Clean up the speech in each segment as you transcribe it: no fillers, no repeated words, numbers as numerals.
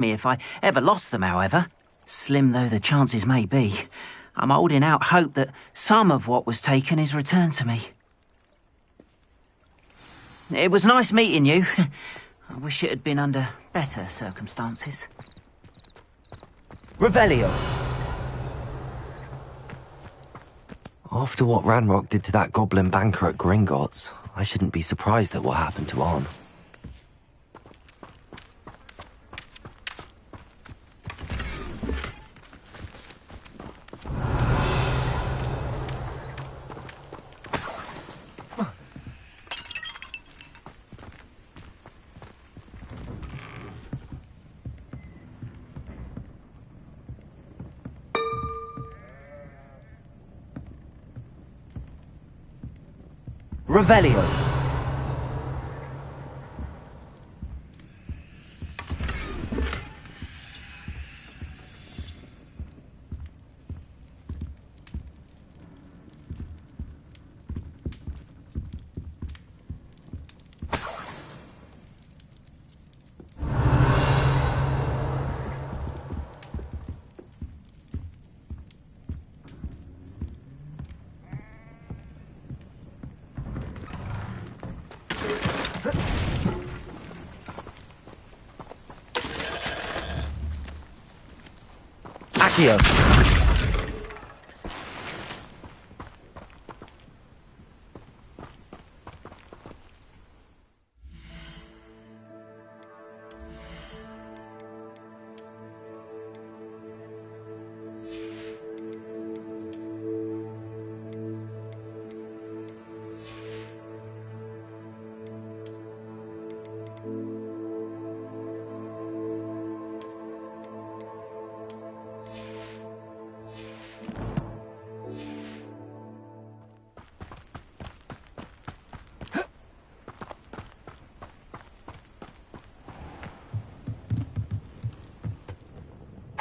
me if I ever lost them, however. Slim though the chances may be, I'm holding out hope that some of what was taken is returned to me. It was nice meeting you. I wish it had been under better circumstances. Revelio. After what Ranrock did to that goblin banker at Gringotts, I shouldn't be surprised at what happened to Arn. Revelio. Accio.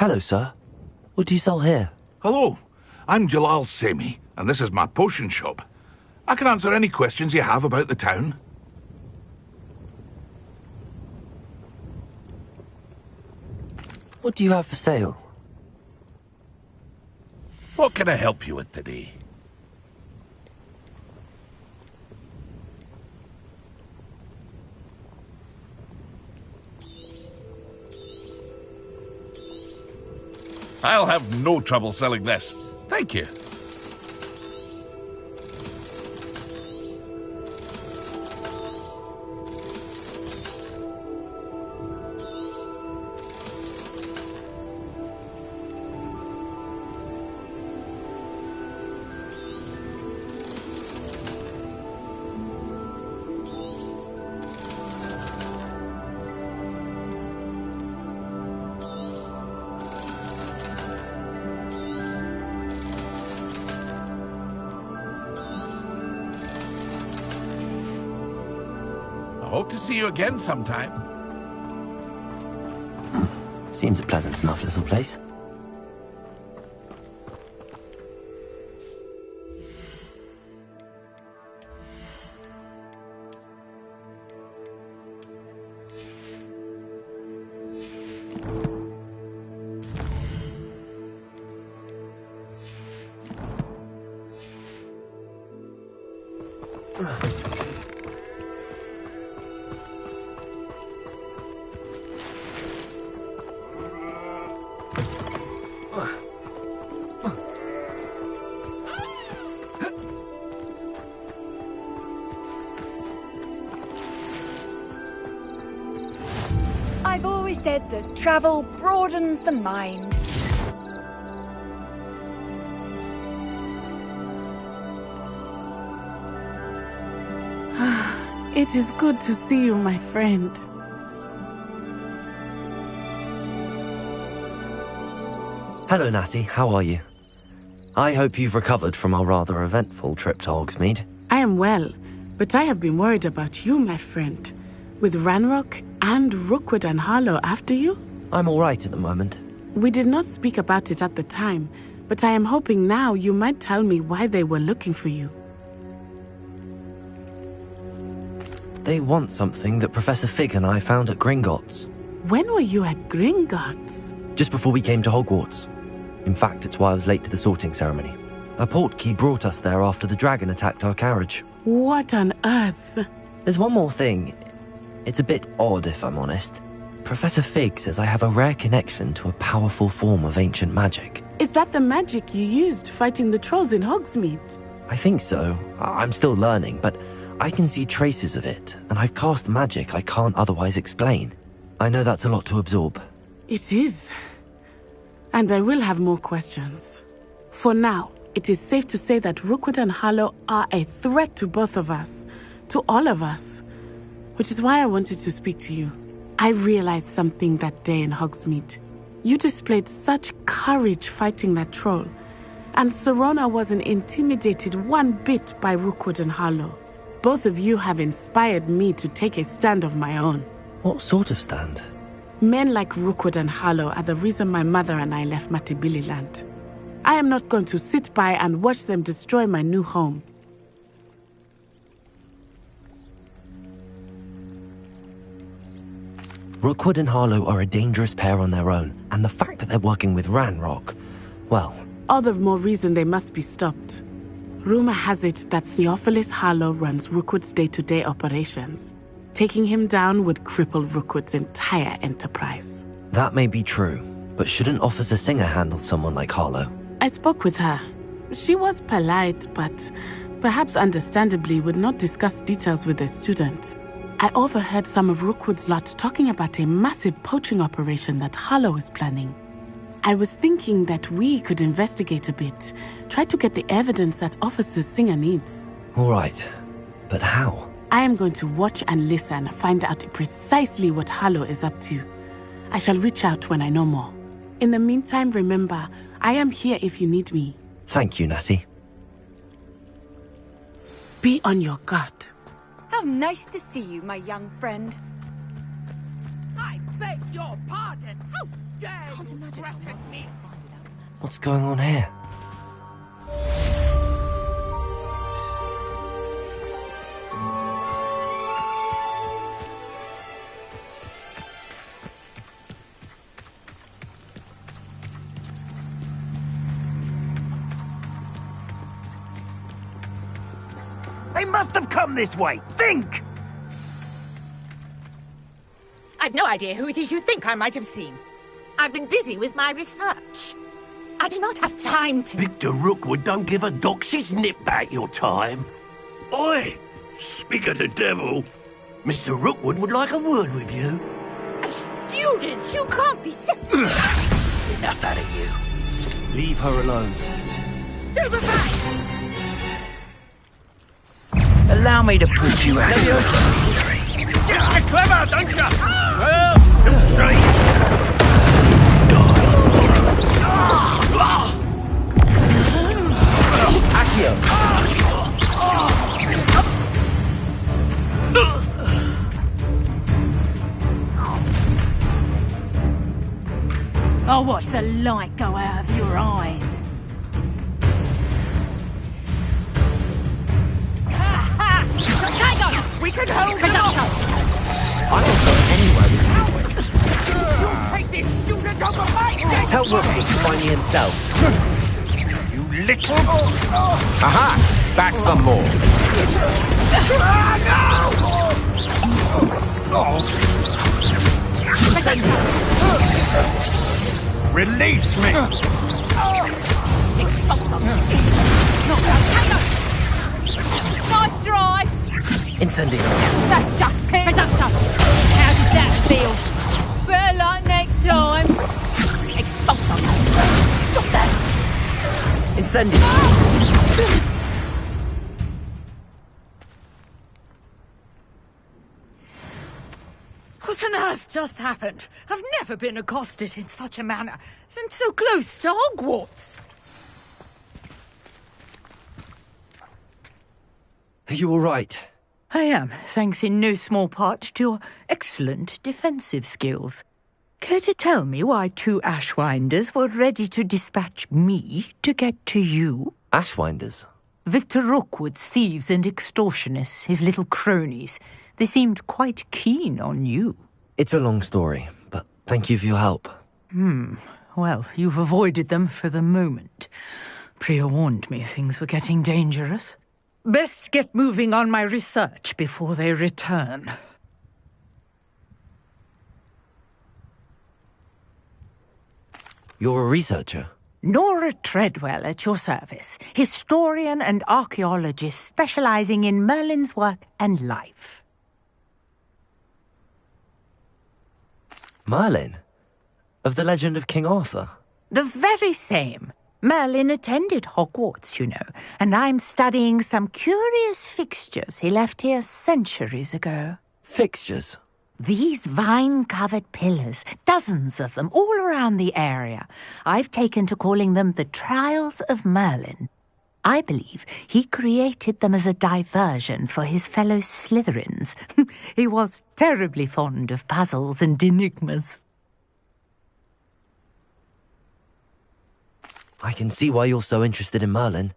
Hello, sir. What do you sell here? Hello, I'm Jalal Semi, and this is my potion shop. I can answer any questions you have about the town. What do you have for sale? What can I help you with today? I'll have no trouble selling this. Thank you. Hope to see you again sometime. Seems a pleasant enough little place. I've always said that travel broadens the mind. It is good to see you, my friend. Hello, Natty. How are you? I hope you've recovered from our rather eventful trip to Hogsmeade. I am well, but I have been worried about you, my friend. With Ranrock and Rookwood and Harlow after you? I'm all right at the moment. We did not speak about it at the time, but I am hoping now you might tell me why they were looking for you. They want something that Professor Fig and I found at Gringotts. When were you at Gringotts? Just before we came to Hogwarts. In fact, it's why I was late to the sorting ceremony. A portkey brought us there after the dragon attacked our carriage. What on earth? There's one more thing. It's a bit odd, if I'm honest. Professor Fig says I have a rare connection to a powerful form of ancient magic. Is that the magic you used fighting the trolls in Hogsmeade? I think so. I'm still learning, but I can see traces of it, and I've cast magic I can't otherwise explain. I know that's a lot to absorb. It is. And I will have more questions. For now, it is safe to say that Rookwood and Harlow are a threat to both of us. To all of us. Which is why I wanted to speak to you. I realized something that day in Hogsmeade. You displayed such courage fighting that troll. And Sirona wasn't intimidated one bit by Rookwood and Harlow. Both of you have inspired me to take a stand of my own. What sort of stand? Men like Rookwood and Harlow are the reason my mother and I left Matabeleland. I am not going to sit by and watch them destroy my new home. Rookwood and Harlow are a dangerous pair on their own, and the fact that they're working with Ranrock, well... All the more reason they must be stopped. Rumor has it that Theophilus Harlow runs Rookwood's day-to-day operations. Taking him down would cripple Rookwood's entire enterprise. That may be true, but shouldn't Officer Singer handle someone like Harlow? I spoke with her. She was polite, but perhaps understandably would not discuss details with a student. I overheard some of Rookwood's lot talking about a massive poaching operation that Harlow is planning. I was thinking that we could investigate a bit, try to get the evidence that Officer Singer needs. All right, but how? I am going to watch and listen, find out precisely what Harlow is up to. I shall reach out when I know more. In the meantime, remember, I am here if you need me. Thank you, Natty. Be on your guard. How nice to see you, my young friend. I beg your pardon. How dare you threaten me? What's going on here? They must have come this way. Think! I've no idea who it is you think I might have seen. I've been busy with my research. I do not have time to... Victor Rookwood don't give a doxy's nip back your time. Oi! Speak of the devil. Mr. Rookwood would like a word with you. A student? You can't be sick. Enough out of you. Leave her alone. Stupefy! Allow me to put you out of your misery. You're clever, don't you? Well, you'll see. I'll watch the light go out of your eyes. Hang on! We can hold it up! I don't go anywhere with You'll take this student over my head! Tell Rookwood to find me himself. You little... Aha! Back for more. Release me! Nice drive! Incendio. That's just Reductor! How does that feel? Better luck next time! Expulsor! Stop that! Incendio. What on earth just happened? I've never been accosted in such a manner, and so close to Hogwarts. Are you all right? I am, thanks in no small part to your excellent defensive skills. Care to tell me why two Ashwinders were ready to dispatch me to get to you? Ashwinders? Victor Rookwood's thieves and extortionists, his little cronies. They seemed quite keen on you. It's a long story, but Thank you for your help. Well, you've avoided them for the moment. Priya warned me things were getting dangerous. Best get moving on my research before they return. You're a researcher? Nora Treadwell at your service, historian and archaeologist specializing in Merlin's work and life. Merlin? Of the legend of King Arthur? The very same. Merlin attended Hogwarts, you know, and I'm studying some curious fixtures he left here centuries ago. Fixtures? These vine-covered pillars, dozens of them, all around the area. I've taken to calling them the Trials of Merlin. I believe he created them as a diversion for his fellow Slytherins. He was terribly fond of puzzles and enigmas. I can see why you're so interested in Merlin.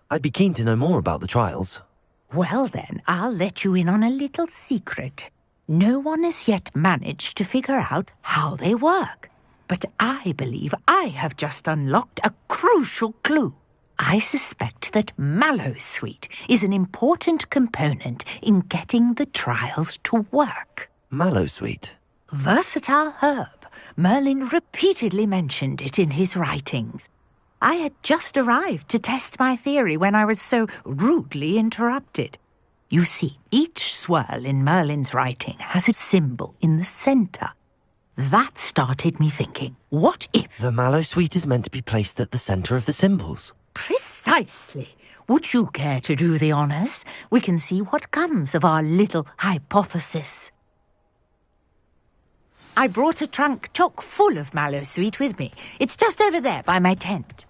I'd be keen to know more about the trials. Well then, I'll let you in on a little secret. No one has yet managed to figure out how they work. But I believe I have just unlocked a crucial clue. I suspect that Mallowsweet is an important component in getting the trials to work. Mallowsweet? Versatile herb. Merlin repeatedly mentioned it in his writings. I had just arrived to test my theory when I was so rudely interrupted. You see, each swirl in Merlin's writing has a symbol in the centre. That started me thinking, what if... The Mallowsweet is meant to be placed at the centre of the symbols. Precisely. Would you care to do the honours? We can see what comes of our little hypothesis. I brought a trunk chock full of Mallowsweet with me. It's just over there by my tent.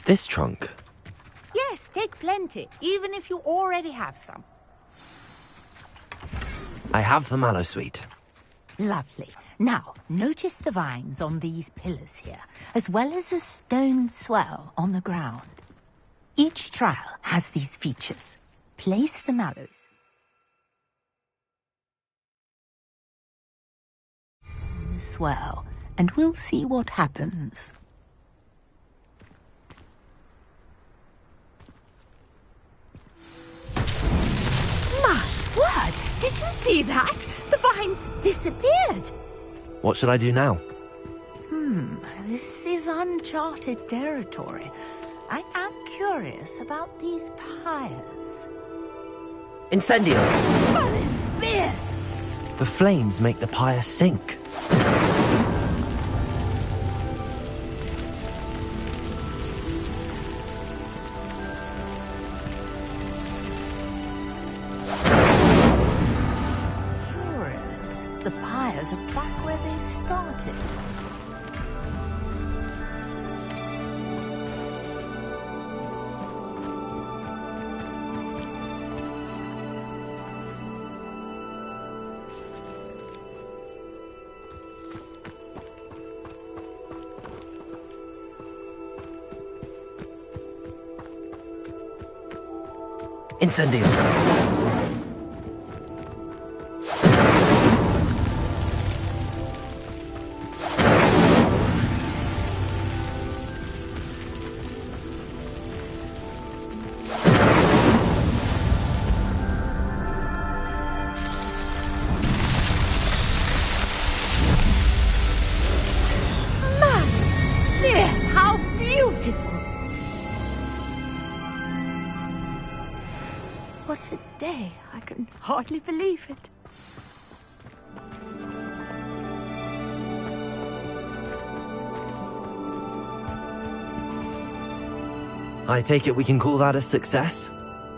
This trunk? Yes, take plenty, even if you already have some. I have the Mallowsweet. Lovely. Now, notice the vines on these pillars here, as well as a stone swell on the ground. Each trial has these features. Place the mallows in the swell, and we'll see what happens. My word! Did you see that? The vines disappeared. What should I do now? This is uncharted territory. I am curious about these pyres. Incendio! Merlin's beard! The flames make the pyre sink. Curious. The pyres are back where they started. Incendio! Yes, how beautiful! What a day! I can hardly believe it. I take it we can call that a success?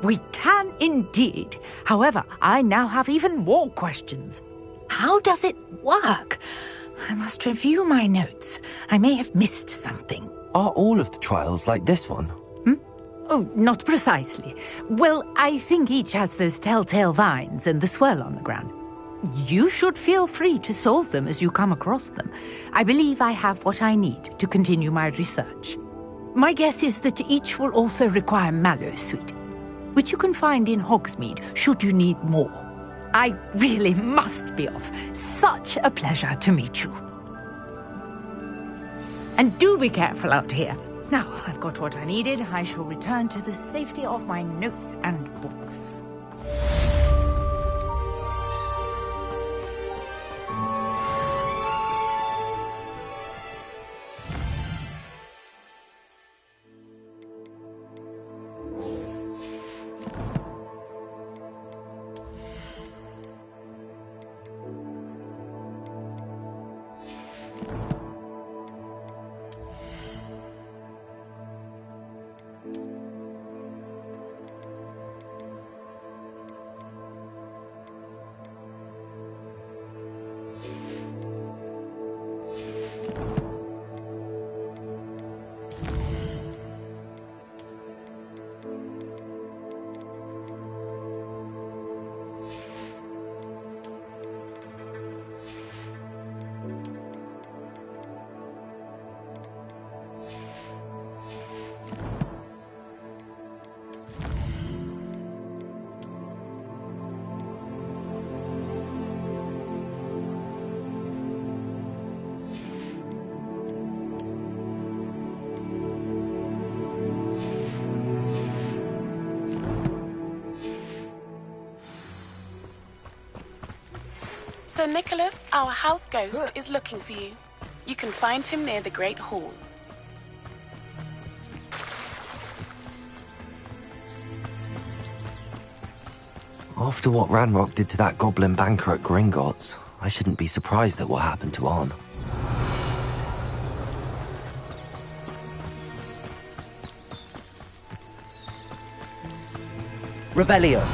We can indeed. However, I now have even more questions. How does it work? I must review my notes. I may have missed something. Are all of the trials like this one? Oh, not precisely. Well, I think each has those telltale vines and the swirl on the ground. You should feel free to solve them as you come across them. I believe I have what I need to continue my research. My guess is that each will also require Mallowsweet, which you can find in Hogsmeade should you need more. I really must be off. Such a pleasure to meet you. And do be careful out here. Now, I've got what I needed. I shall return to the safety of my notes and books. Sir Nicholas, our house ghost, is looking for you. You can find him near the Great Hall. After what Ranrock did to that goblin banker at Gringotts, I shouldn't be surprised at what happened to Arn. Revelio.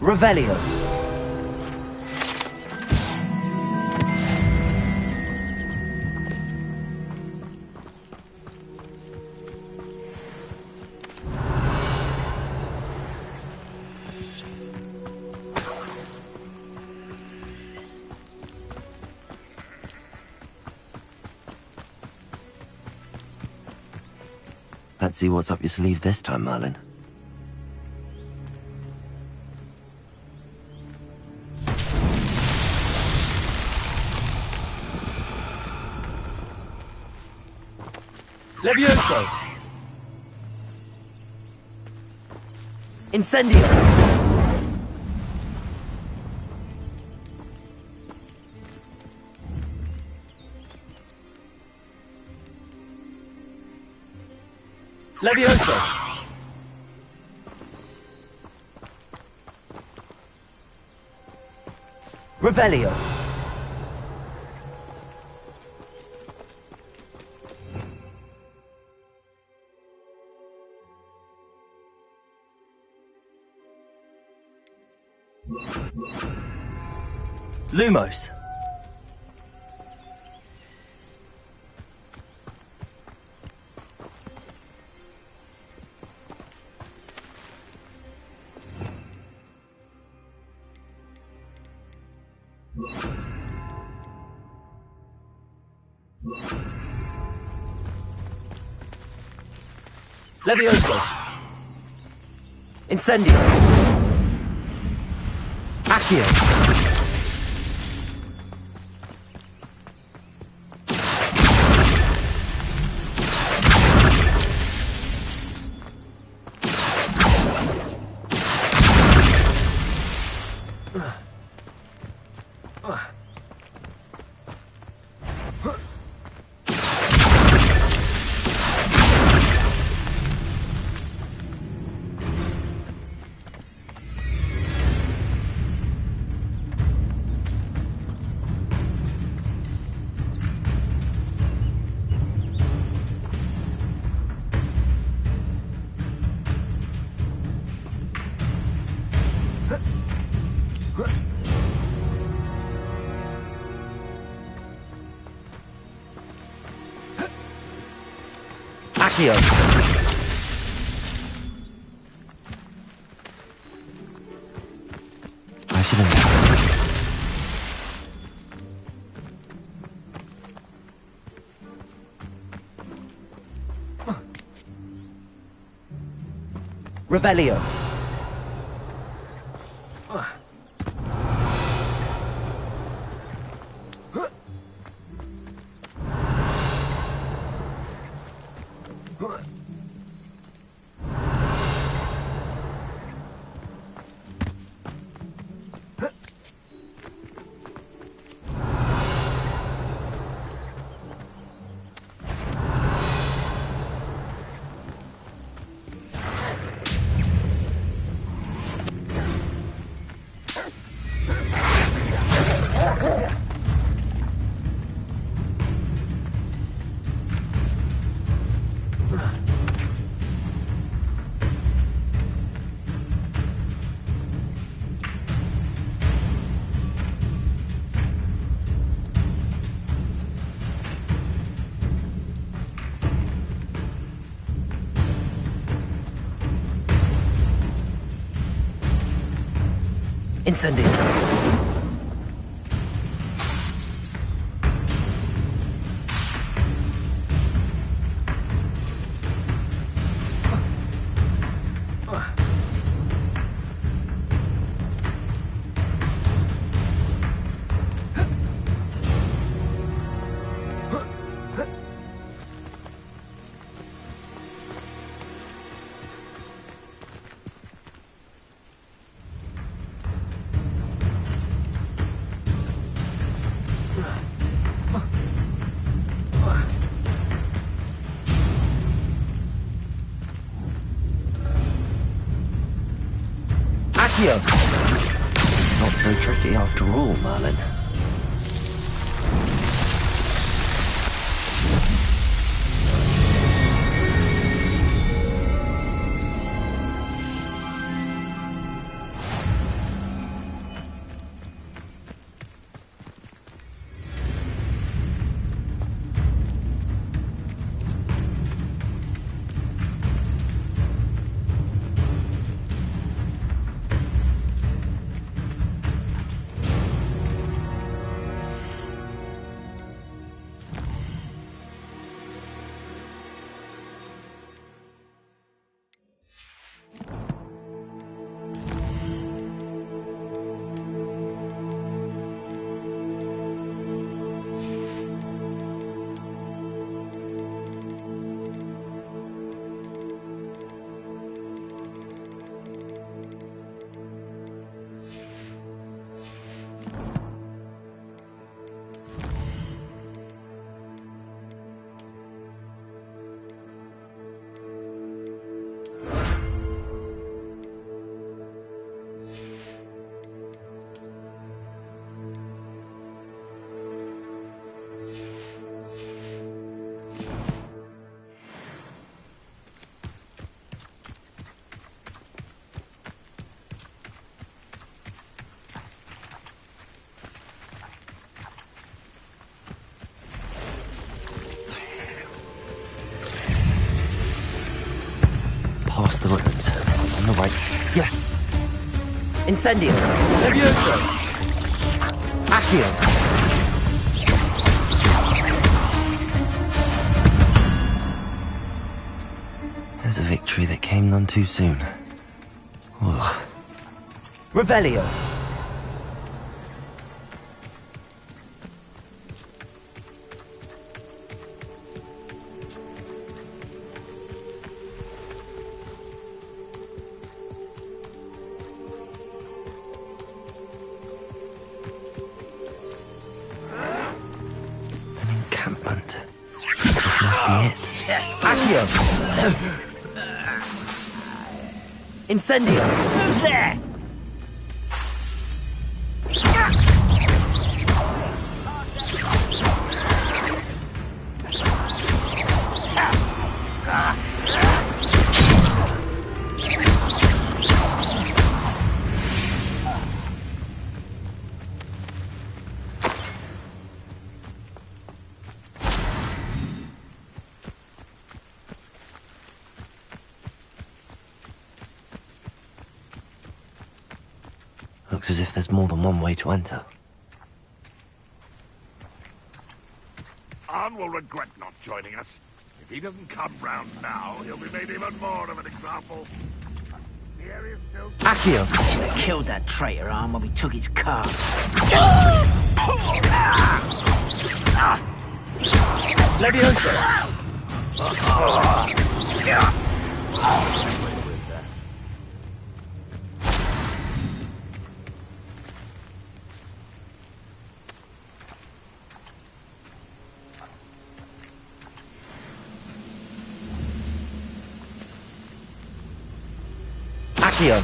Revelio. Let's see what's up your sleeve this time, Merlin. Levioso! Incendio! Levioso! Revelio! Lumos. Levioso. Incendio. Accio. Accio. I should have... Revelio. Incendio. Accio. Not so tricky after all, Merlin. Past the ruins. On the right. Yes. Incendio. Levioso. Accio. There's a victory that came none too soon. Ugh. Revelio. An encampment. This must be it. Accio. Incendio. Who's there? Looks as if there's more than one way to enter. Arn will regret not joining us. If he doesn't come round now, he'll be made even more of an example. The area's still... Accio! They killed that traitor Arn when we took his cards. Levioso! Accio!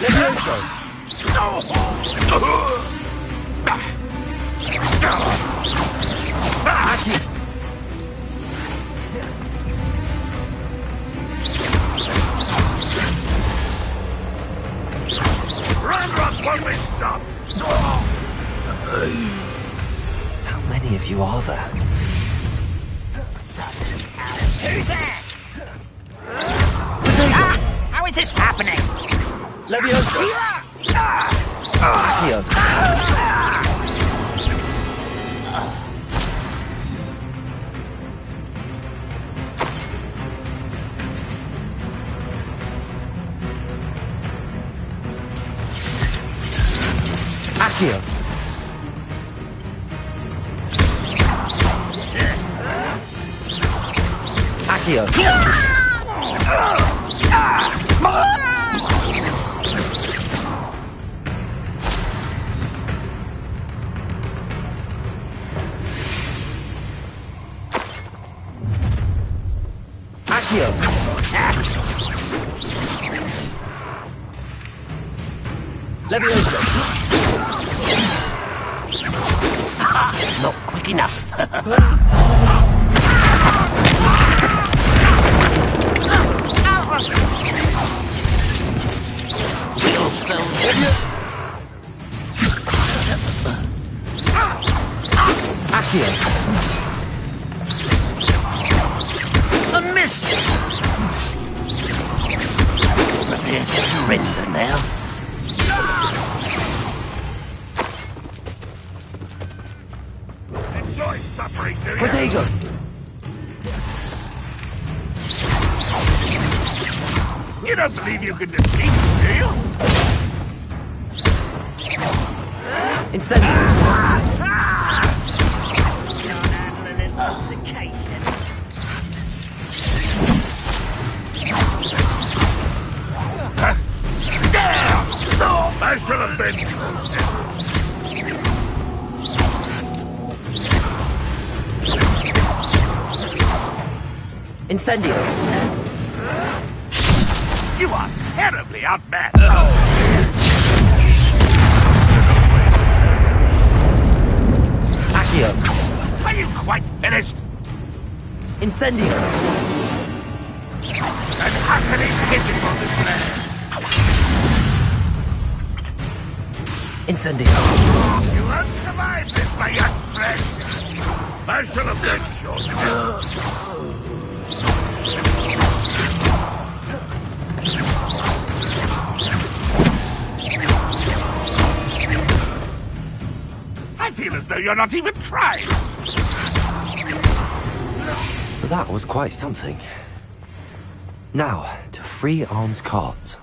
Levioso! Accio! Ranrock won't be stopped! How many of you are there? Who's there? How is this happening? Levioso! Accio! Accio! Accio! Accio! Levioso! Not quick enough. We'll spell Accio! a miss. Prepare to surrender now. Enjoy suffering, do you? Protego! You don't believe you can defeat me, do you? Incendio! I should have been... Incendio! You are terribly outmatched. Accio! Are you quite finished? Incendio! And how can he hit it on this land? Incendio! You won't survive this, my young friend. I shall avenge your death. I feel as though you're not even trying. That was quite something. Now, to free Arn's cards.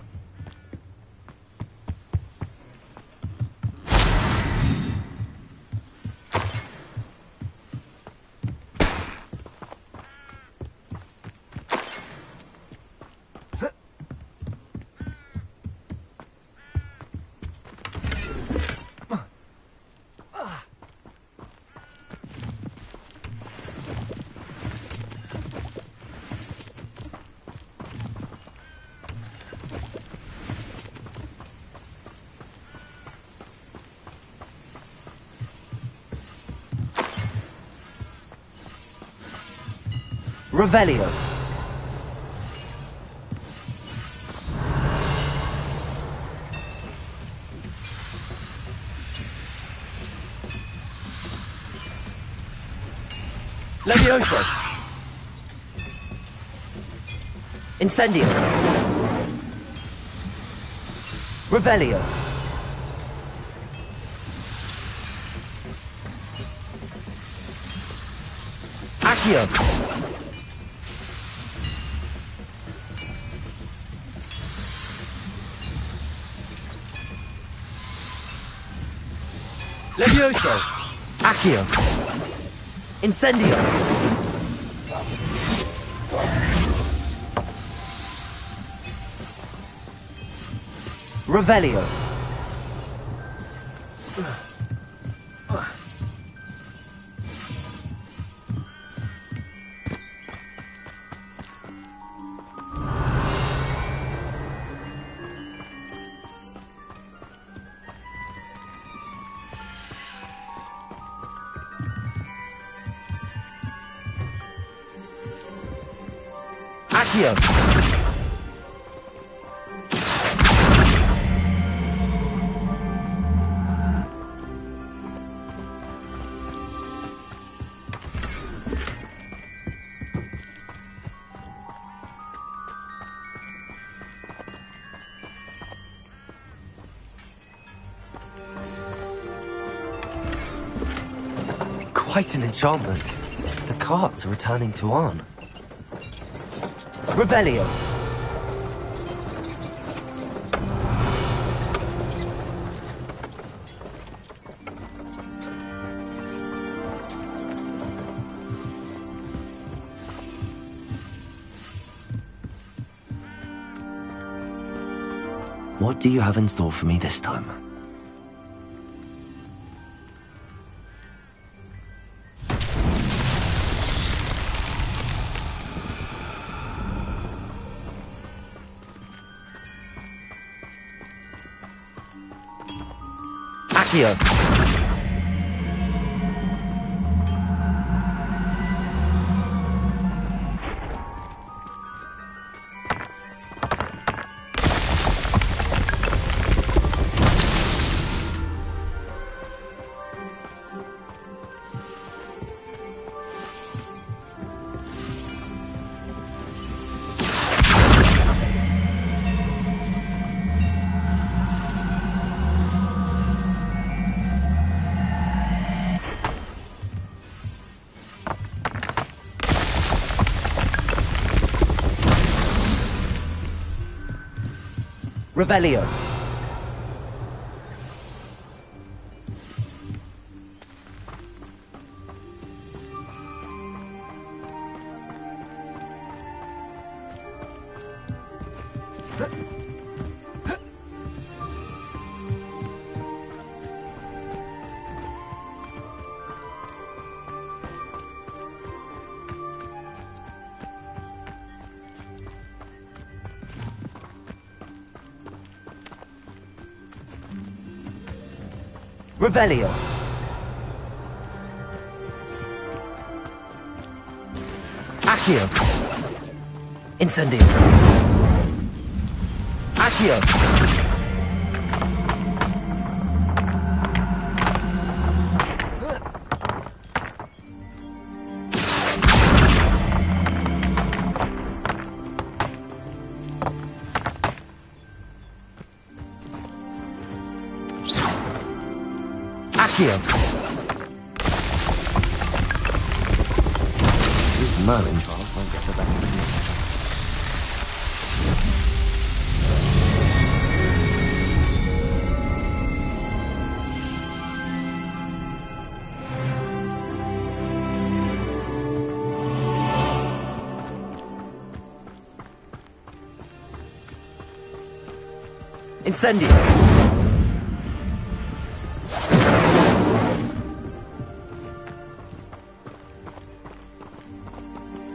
Revelio! Levioso! Incendio! Revelio. Accio. Levioso. Accio. Incendio. Revelio. Accio. Quite an enchantment. The carts are returning to Arn. Revelio. What do you have in store for me this time? Accio. Revelio. Revelio. Accio. Incendio. Accio. Accio. These Merlin trials won't get the best of me. Incendio.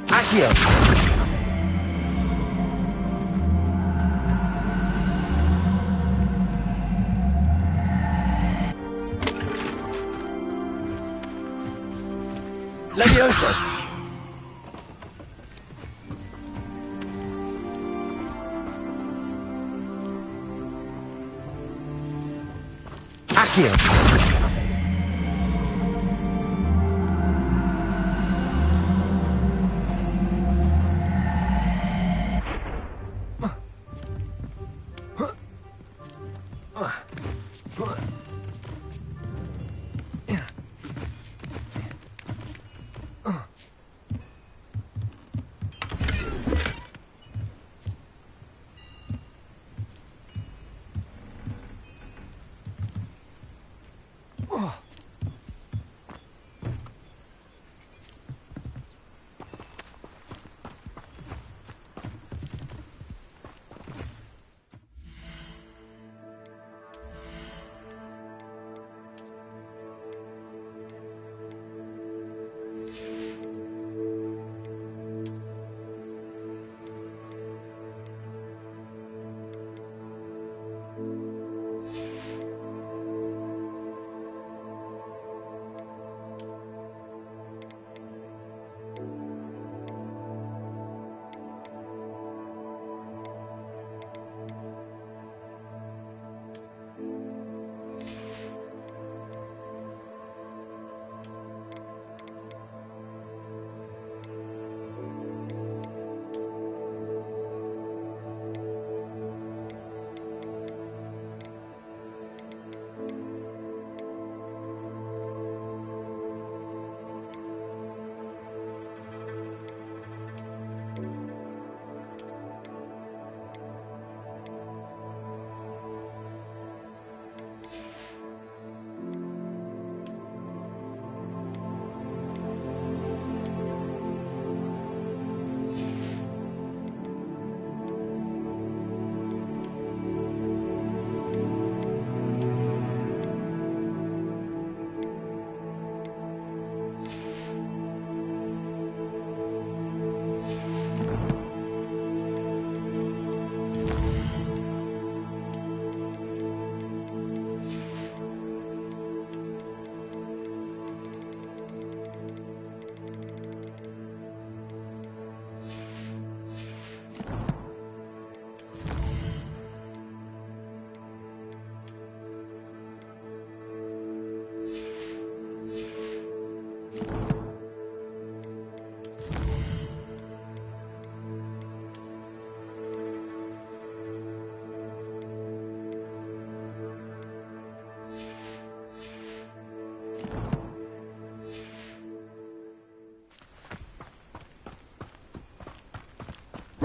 Accio. Levioso. Accio.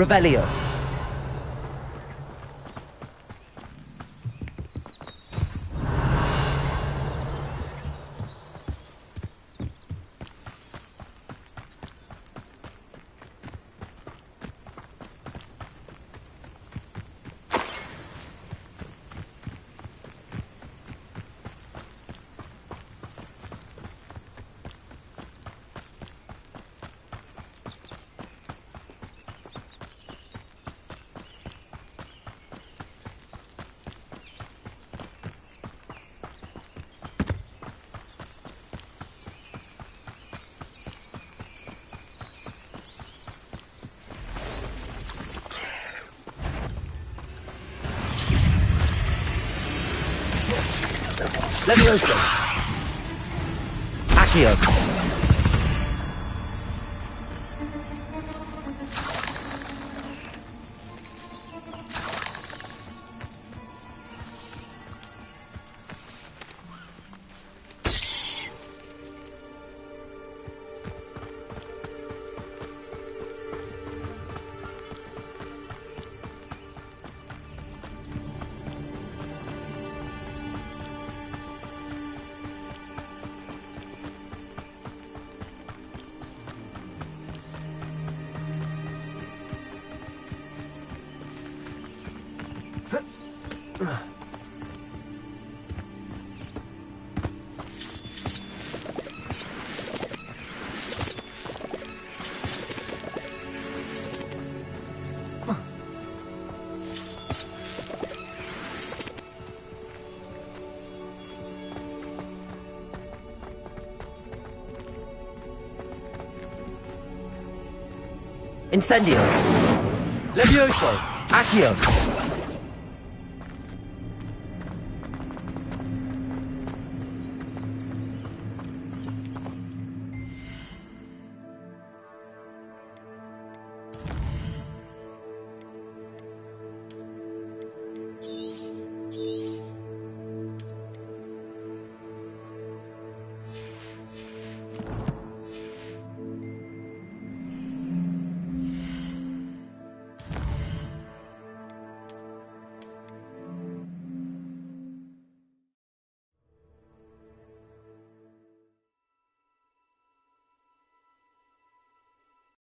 Revelio. Levioso. Accio. Incendio. Levioso. Accio.